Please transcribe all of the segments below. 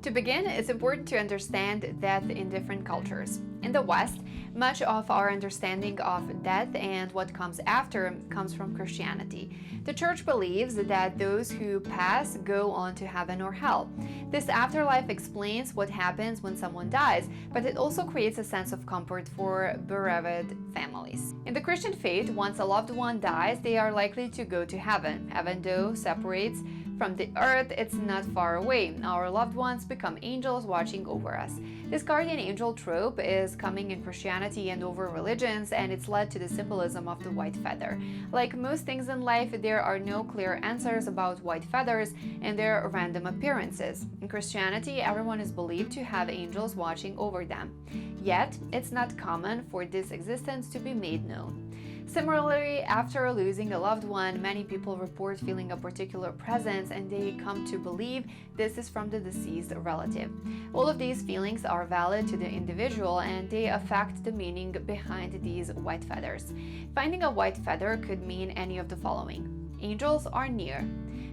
To begin, it's important to understand death in different cultures. In the West, much of our understanding of death and what comes after comes from Christianity. The Church believes that those who pass go on to heaven or hell. This afterlife explains what happens when someone dies, but it also creates a sense of comfort for bereaved families. In the Christian faith, once a loved one dies, they are likely to go to heaven. Heaven, though separates from the earth, it's not far away. Our loved ones become angels watching over us. This guardian angel trope is coming in Christianity and over religions, and it's led to the symbolism of the white feather. Like most things in life, there are no clear answers about white feathers and their random appearances. In Christianity, everyone is believed to have angels watching over them. Yet, it's not common for this existence to be made known. Similarly, after losing a loved one, many people report feeling a particular presence and they come to believe this is from the deceased relative. All of these feelings are valid to the individual and they affect the meaning behind these white feathers. Finding a white feather could mean any of the following. Angels are near.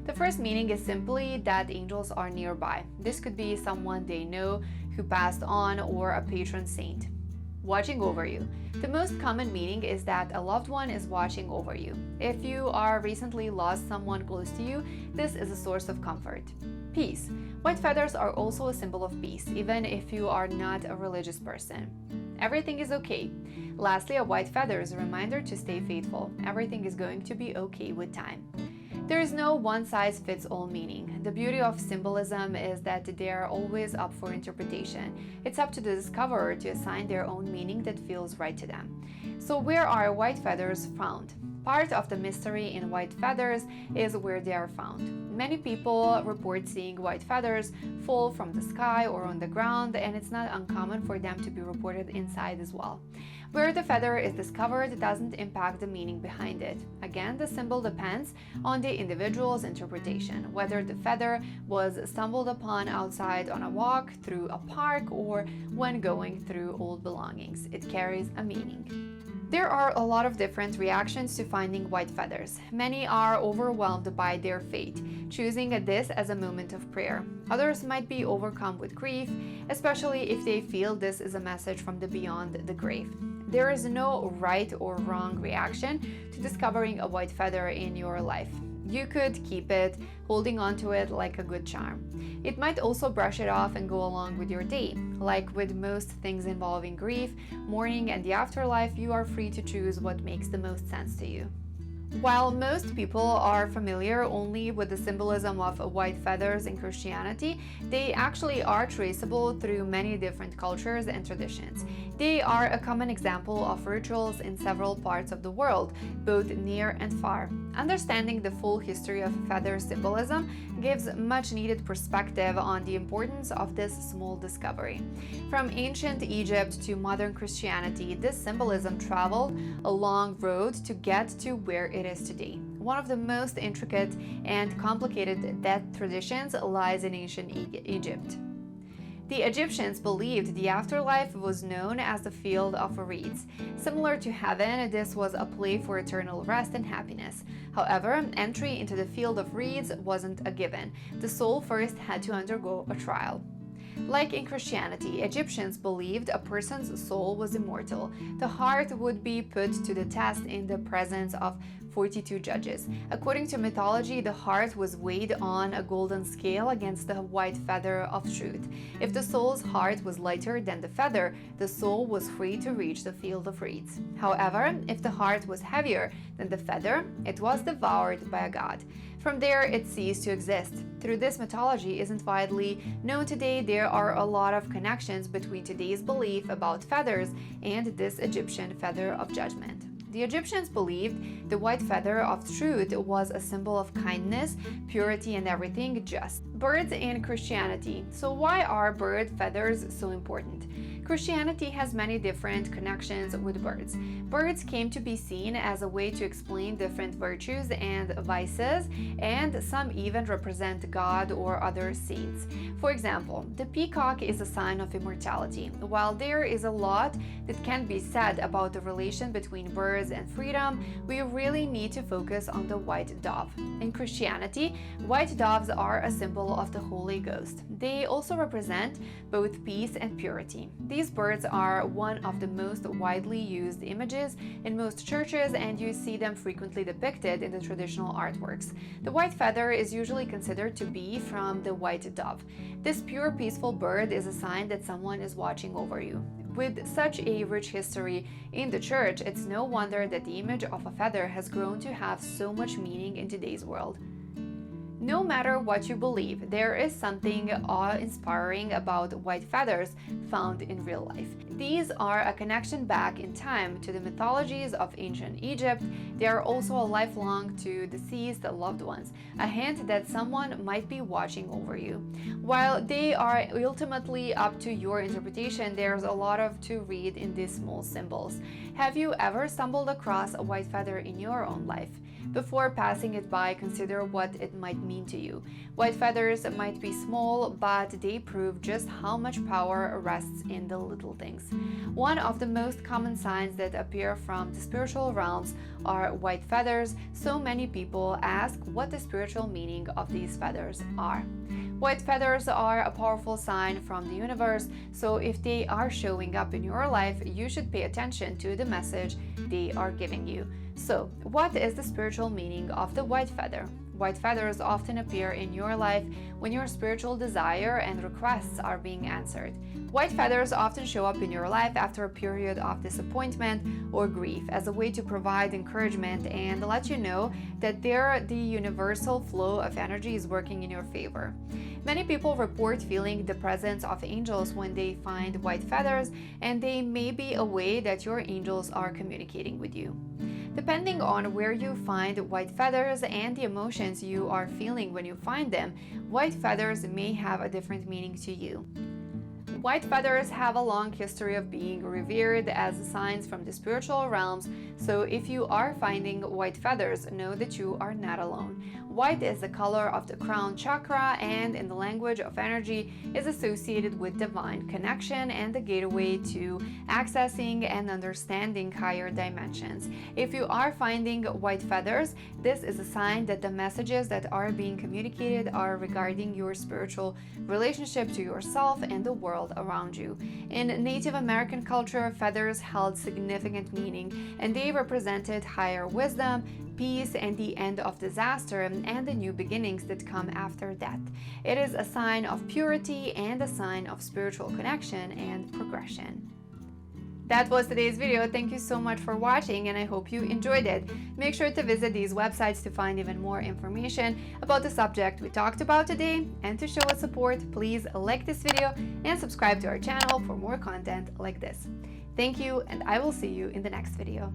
The first meaning is simply that angels are nearby. This could be someone they know who passed on or a patron saint. Watching over you. The most common meaning is that a loved one is watching over you. If you are recently lost someone close to you, this is a source of comfort. Peace. White feathers are also a symbol of peace, even if you are not a religious person. Everything is okay. Lastly, a white feather is a reminder to stay faithful. Everything is going to be okay with time. There is no one-size-fits-all meaning. The beauty of symbolism is that they are always up for interpretation. It's up to the discoverer to assign their own meaning that feels right to them. So where are white feathers found? Part of the mystery in white feathers is where they are found. Many people report seeing white feathers fall from the sky or on the ground, and it's not uncommon for them to be reported inside as well. Where the feather is discovered doesn't impact the meaning behind it. Again, the symbol depends on the individual's interpretation, whether the feather was stumbled upon outside on a walk, through a park, or when going through old belongings. It carries a meaning. There are a lot of different reactions to finding white feathers. Many are overwhelmed by their fate, choosing this as a moment of prayer. Others might be overcome with grief, especially if they feel this is a message from the beyond the grave. There is no right or wrong reaction to discovering a white feather in your life. You could keep it, holding on to it like a good charm. It might also brush it off and go along with your day. Like with most things involving grief, mourning, and the afterlife, you are free to choose what makes the most sense to you. While most people are familiar only with the symbolism of white feathers in Christianity, they actually are traceable through many different cultures and traditions. They are a common example of rituals in several parts of the world, both near and far. Understanding the full history of feather symbolism gives much needed perspective on the importance of this small discovery. From ancient Egypt to modern Christianity, this symbolism traveled a long road to get to where it is today. One of the most intricate and complicated death traditions lies in ancient Egypt. The Egyptians believed the afterlife was known as the field of reeds. Similar to heaven, this was a place for eternal rest and happiness. However, entry into the field of reeds wasn't a given. The soul first had to undergo a trial. Like in Christianity, Egyptians believed a person's soul was immortal. The heart would be put to the test in the presence of 42 judges. According to mythology, the heart was weighed on a golden scale against the white feather of truth. If the soul's heart was lighter than the feather, the soul was free to reach the field of reeds. However, if the heart was heavier than the feather, it was devoured by a god. From there, it ceased to exist. Through this mythology isn't widely known today, there are a lot of connections between today's belief about feathers and this Egyptian feather of judgment. The Egyptians believed the white feather of truth was a symbol of kindness, purity, and everything just. Birds in Christianity. So why are bird feathers so important? Christianity has many different connections with birds. Birds came to be seen as a way to explain different virtues and vices, and some even represent God or other saints. For example, the peacock is a sign of immortality. While there is a lot that can be said about the relation between birds and freedom, we really need to focus on the white dove. In Christianity, white doves are a symbol of the Holy Ghost. They also represent both peace and purity. These birds are one of the most widely used images in most churches, and you see them frequently depicted in the traditional artworks. The white feather is usually considered to be from the white dove. This pure, peaceful bird is a sign that someone is watching over you. With such a rich history in the church, it's no wonder that the image of a feather has grown to have so much meaning in today's world. No matter what you believe, there is something awe-inspiring about white feathers found in real life. These are a connection back in time to the mythologies of ancient Egypt. They are also a lifelong to deceased loved ones, a hint that someone might be watching over you. While they are ultimately up to your interpretation, there's a lot to read in these small symbols. Have you ever stumbled across a white feather in your own life? Before passing it by, consider what it might mean to you. White feathers might be small, but they prove just how much power rests in the little things. One of the most common signs that appear from the spiritual realms are white feathers. So many people ask what the spiritual meaning of these feathers are. White feathers are a powerful sign from the universe, so if they are showing up in your life, you should pay attention to the message they are giving you. So, what is the spiritual meaning of the white feather? White feathers often appear in your life when your spiritual desire and requests are being answered. White feathers often show up in your life after a period of disappointment or grief as a way to provide encouragement and let you know that the universal flow of energy is working in your favor. Many people report feeling the presence of angels when they find white feathers, and they may be a way that your angels are communicating with you. Depending on where you find white feathers and the emotions you are feeling when you find them, white feathers may have a different meaning to you. White feathers have a long history of being revered as signs from the spiritual realms, so if you are finding white feathers, know that you are not alone. White is the color of the crown chakra, and in the language of energy is associated with divine connection and the gateway to accessing and understanding higher dimensions. If you are finding white feathers, this is a sign that the messages that are being communicated are regarding your spiritual relationship to yourself and the world around you. In Native American culture, feathers held significant meaning, and they represented higher wisdom, peace, and the end of disaster and the new beginnings that come after death. It is a sign of purity and a sign of spiritual connection and progression. That was today's video. Thank you so much for watching, and I hope you enjoyed it. Make sure to visit these websites to find even more information about the subject we talked about today. And to show us support, please like this video and subscribe to our channel for more content like this. Thank you, and I will see you in the next video.